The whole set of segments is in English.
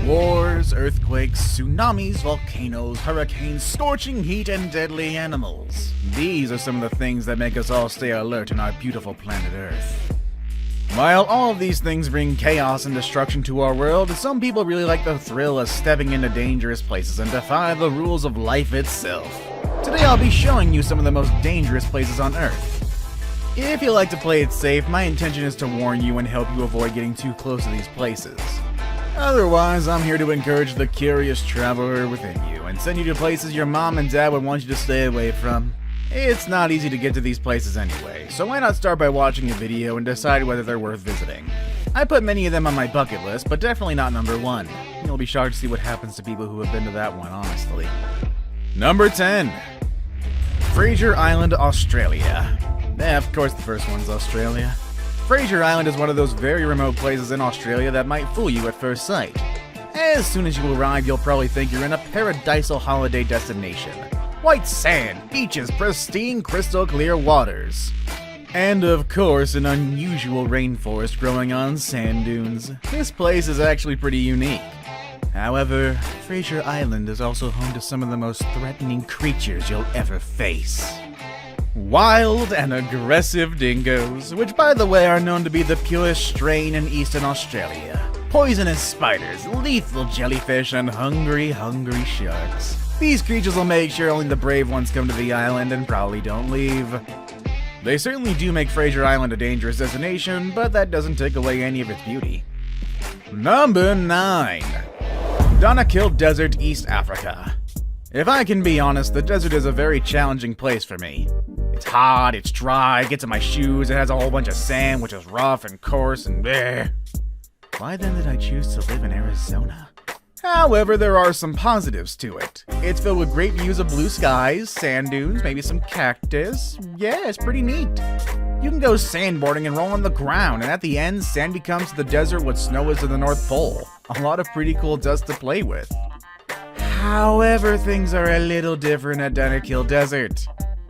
Wars, earthquakes, tsunamis, volcanoes, hurricanes, scorching heat, and deadly animals. These are some of the things that make us all stay alert on our beautiful planet Earth. While all of these things bring chaos and destruction to our world, some people really like the thrill of stepping into dangerous places and defy the rules of life itself. Today I'll be showing you some of the most dangerous places on Earth. If you like to play it safe, my intention is to warn you and help you avoid getting too close to these places. Otherwise, I'm here to encourage the curious traveler within you and send you to places your mom and dad would want you to stay away from. It's not easy to get to these places anyway, so why not start by watching a video and decide whether they're worth visiting. I put many of them on my bucket list, but definitely not number 1. You'll be shocked to see what happens to people who have been to that one, honestly. Number 10. Fraser Island, Australia. Yeah, of course the first one's Australia. Fraser Island is one of those very remote places in Australia that might fool you at first sight. As soon as you arrive, you'll probably think you're in a paradisal holiday destination. White sand, beaches, pristine crystal clear waters. And of course, an unusual rainforest growing on sand dunes. This place is actually pretty unique. However, Fraser Island is also home to some of the most threatening creatures you'll ever face. Wild and aggressive dingoes, which by the way are known to be the purest strain in Eastern Australia. Poisonous spiders, lethal jellyfish, and hungry sharks. These creatures will make sure only the brave ones come to the island and probably don't leave. They certainly do make Fraser Island a dangerous destination, but that doesn't take away any of its beauty. Number 9. Dynakill Desert, East Africa. If I can be honest, the desert is a very challenging place for me. It's hot, it's dry, it gets in my shoes, it has a whole bunch of sand, which is rough and coarse and bleh. Why then did I choose to live in Arizona? However, there are some positives to it. It's filled with great views of blue skies, sand dunes, maybe some cactus. Yeah, it's pretty neat. You can go sandboarding and roll on the ground, and at the end, sand becomes to the desert what snow is to the North Pole. A lot of pretty cool dust to play with. However, things are a little different at Dynakill Desert.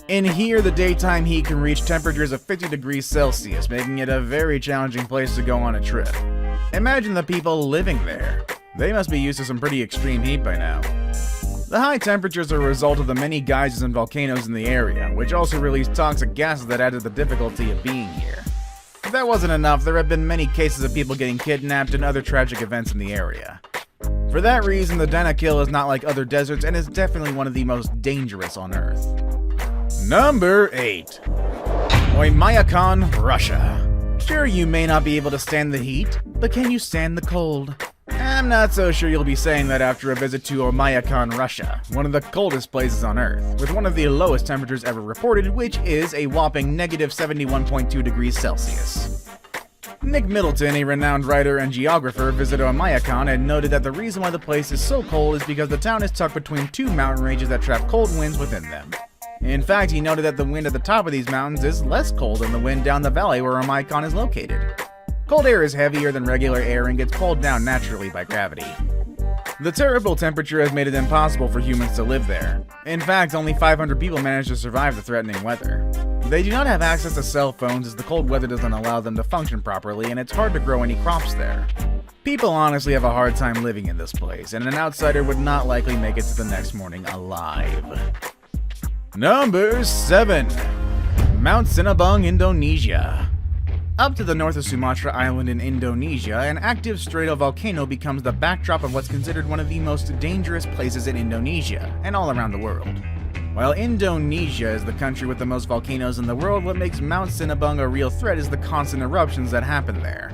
In here, the daytime heat can reach temperatures of 50 degrees Celsius, making it a very challenging place to go on a trip. Imagine the people living there. They must be used to some pretty extreme heat by now. The high temperatures are a result of the many geysers and volcanoes in the area, which also release toxic gases that add to the difficulty of being here. If that wasn't enough, there have been many cases of people getting kidnapped and other tragic events in the area. For that reason, the Dynakill is not like other deserts and is definitely one of the most dangerous on Earth. Number 8. Omayakhan Russia. Sure, you may not be able to stand the heat, but can you stand the cold? I'm not so sure you'll be saying that after a visit to Omayakhan Russia, one of the coldest places on Earth, with one of the lowest temperatures ever reported, which is a whopping negative 71.2 degrees Celsius. Nick Middleton, a renowned writer and geographer, visited Omayakhan and noted that the reason why the place is so cold is because the town is tucked between 2 mountain ranges that trap cold winds within them. In fact, he noted that the wind at the top of these mountains is less cold than the wind down the valley where Omayakhan is located. Cold air is heavier than regular air and gets pulled down naturally by gravity. The terrible temperature has made it impossible for humans to live there. In fact, only 500 people manage to survive the threatening weather. They do not have access to cell phones as the cold weather doesn't allow them to function properly, and it's hard to grow any crops there. People honestly have a hard time living in this place, and an outsider would not likely make it to the next morning alive. Number 7. Mount Sinabung, Indonesia. Up to the north of Sumatra Island in Indonesia, an active stratovolcano becomes the backdrop of what's considered one of the most dangerous places in Indonesia, and all around the world. While Indonesia is the country with the most volcanoes in the world, what makes Mount Sinabung a real threat is the constant eruptions that happen there.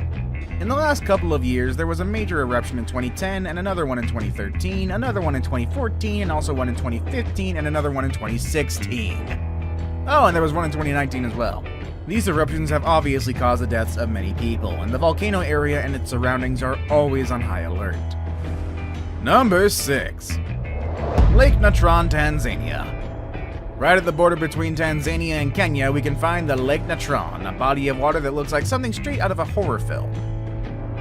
In the last couple of years, there was a major eruption in 2010, and another one in 2013, another one in 2014, and also one in 2015, and another one in 2016. Oh, and there was one in 2019 as well. These eruptions have obviously caused the deaths of many people, and the volcano area and its surroundings are always on high alert. Number 6. Lake Ntron, Tanzania. Right at the border between Tanzania and Kenya, we can find the Lake Ntron, a body of water that looks like something straight out of a horror film.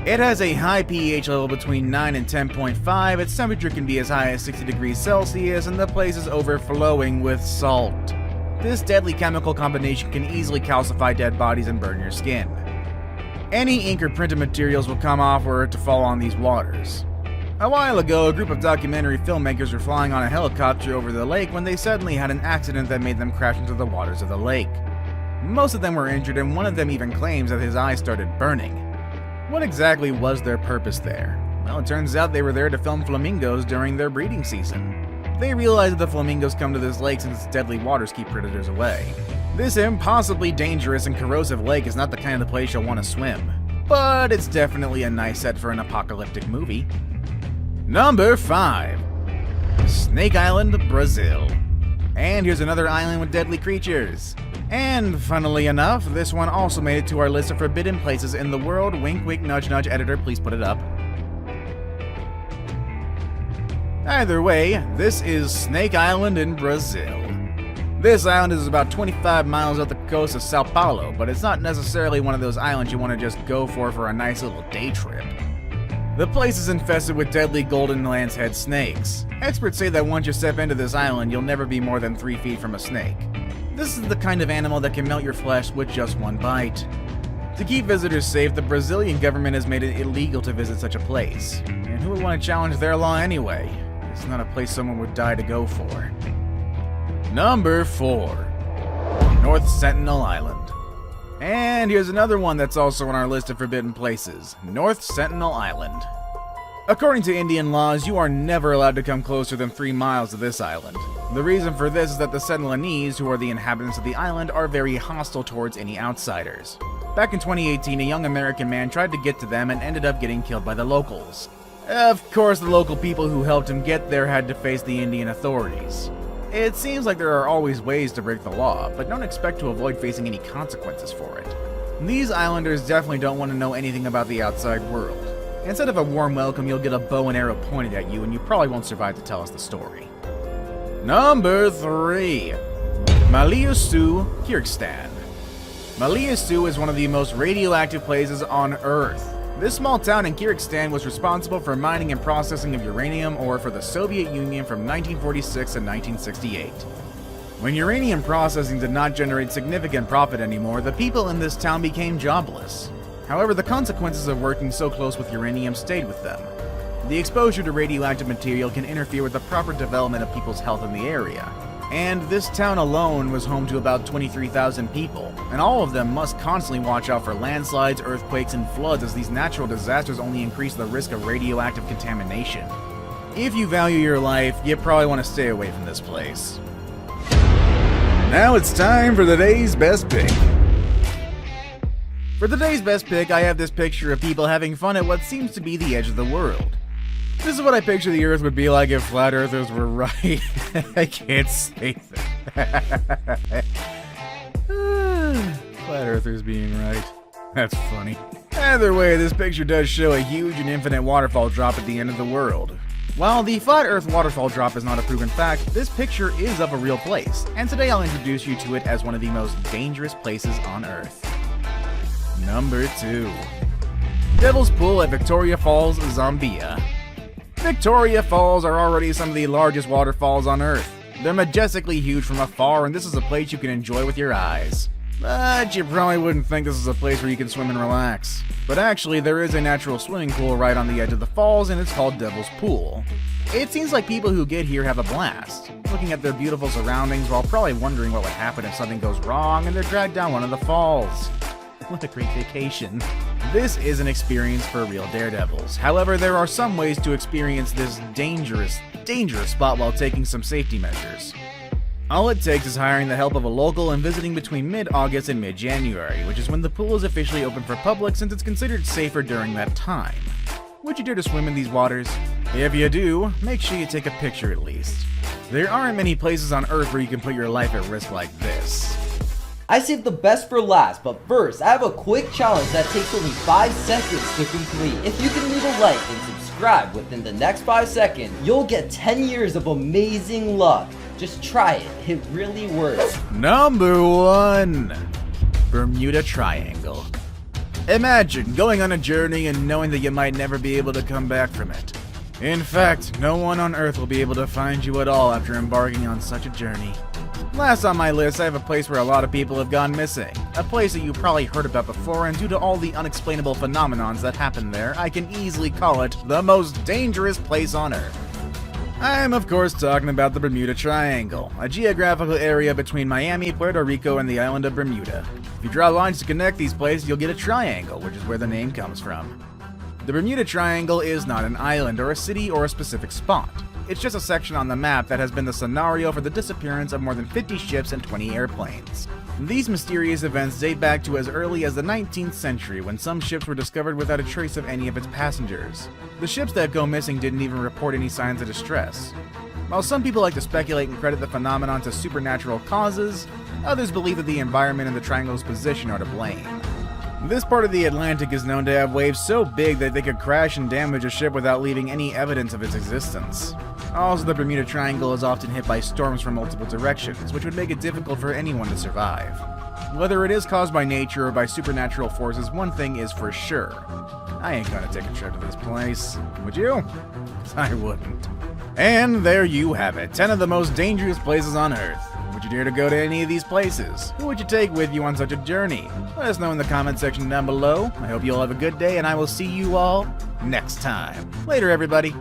It has a high pH level between 9 and 10.5, its temperature can be as high as 60 degrees Celsius, and the place is overflowing with salt. This deadly chemical combination can easily calcify dead bodies and burn your skin. Any ink or printed materials will come off were it to fall on these waters. A while ago, a group of documentary filmmakers were flying on a helicopter over the lake when they suddenly had an accident that made them crash into the waters of the lake. Most of them were injured, and one of them even claims that his eyes started burning. What exactly was their purpose there? Well, it turns out they were there to film flamingos during their breeding season. They realized that the flamingos come to this lake since its deadly waters keep predators away. This impossibly dangerous and corrosive lake is not the kind of place you'll want to swim, but it's definitely a nice set for an apocalyptic movie. Number 5. Snake Island, Brazil. And here's another island with deadly creatures. And funnily enough, this one also made it to our list of forbidden places in the world. Wink wink nudge nudge, editor, please put it up. Either way, this is Snake Island in Brazil. This island is about 25 miles off the coast of Sao Paulo, but it's not necessarily one of those islands you want to just go for a nice little day trip. The place is infested with deadly golden lance head snakes. Experts say that once you step into this island, you'll never be more than 3 feet from a snake. This is the kind of animal that can melt your flesh with just one bite. To keep visitors safe, the Brazilian government has made it illegal to visit such a place. And who would want to challenge their law anyway? It's not a place someone would die to go for. Number 4. North Sentinel Island. And here's another one that's also on our list of forbidden places. North Sentinel Island. According to Indian laws, you are never allowed to come closer than 3 miles to this island. The reason for this is that the Sentinelese, who are the inhabitants of the island, are very hostile towards any outsiders. Back in 2018, a young American man tried to get to them and ended up getting killed by the locals. Of course, the local people who helped him get there had to face the Indian authorities. It seems like there are always ways to break the law, but don't expect to avoid facing any consequences for it. These islanders definitely don't want to know anything about the outside world. Instead of a warm welcome, you'll get a bow and arrow pointed at you, and you probably won't survive to tell us the story. Number 3. Maliosu Kyrgyzstan. Maliosu is one of the most radioactive places on Earth. This small town in Kyrgyzstan was responsible for mining and processing of uranium ore for the Soviet Union from 1946 to 1968. When uranium processing did not generate significant profit anymore, the people in this town became jobless. However, the consequences of working so close with uranium stayed with them. The exposure to radioactive material can interfere with the proper development of people's health in the area. And this town alone was home to about 23,000 people, and all of them must constantly watch out for landslides, earthquakes, and floods, as these natural disasters only increase the risk of radioactive contamination. If you value your life, you probably want to stay away from this place. Now it's time for today's best pick. For today's best pick, I have this picture of people having fun at what seems to be the edge of the world. This is what I picture the Earth would be like if flat earthers were right. I can't say that. Flat earthers being right. That's funny. Either way, this picture does show a huge and infinite waterfall drop at the end of the world. While the flat earth waterfall drop is not a proven fact, this picture is of a real place, and today I'll introduce you to it as one of the most dangerous places on Earth. Number 2. Devil's Pool at Victoria Falls, Zambia. Victoria Falls are already some of the largest waterfalls on Earth. They're majestically huge from afar, and this is a place you can enjoy with your eyes. But you probably wouldn't think this is a place where you can swim and relax. But actually, there is a natural swimming pool right on the edge of the falls, and it's called Devil's Pool. It seems like people who get here have a blast, looking at their beautiful surroundings while probably wondering what would happen if something goes wrong and they're dragged down one of the falls. What a great vacation. This is an experience for real daredevils. However, there are some ways to experience this dangerous spot while taking some safety measures. All it takes is hiring the help of a local and visiting between mid-August and mid-January, which is when the pool is officially open for public since it's considered safer during that time. Would you dare to swim in these waters? If you do, make sure you take a picture at least. There aren't many places on Earth where you can put your life at risk like this. I saved the best for last, but first, I have a quick challenge that takes only 5 seconds to complete. If you can leave a like and subscribe within the next 5 seconds, you'll get 10 years of amazing luck. Just try it, it really works. Number 1. Bermuda Triangle. Imagine going on a journey and knowing that you might never be able to come back from it. In fact, no one on Earth will be able to find you at all after embarking on such a journey. Last on my list, I have a place where a lot of people have gone missing. A place that you probably heard about before, and due to all the unexplainable phenomenons that happen there, I can easily call it the most dangerous place on Earth. I am of course talking about the Bermuda Triangle, a geographical area between Miami, Puerto Rico, and the island of Bermuda. If you draw lines to connect these places, you'll get a triangle, which is where the name comes from. The Bermuda Triangle is not an island or a city or a specific spot. It's just a section on the map that has been the scenario for the disappearance of more than 50 ships and 20 airplanes. These mysterious events date back to as early as the 19th century, when some ships were discovered without a trace of any of its passengers. The ships that go missing didn't even report any signs of distress. While some people like to speculate and credit the phenomenon to supernatural causes, others believe that the environment and the triangle's position are to blame. This part of the Atlantic is known to have waves so big that they could crash and damage a ship without leaving any evidence of its existence. Also, the Bermuda Triangle is often hit by storms from multiple directions, which would make it difficult for anyone to survive. Whether it is caused by nature or by supernatural forces, one thing is for sure. I ain't gonna take a trip to this place. Would you? 'Cause I wouldn't. And there you have it, 10 of the most dangerous places on Earth. Would you dare to go to any of these places? Who would you take with you on such a journey? Let us know in the comment section down below. I hope you all have a good day, and I will see you all next time. Later, everybody.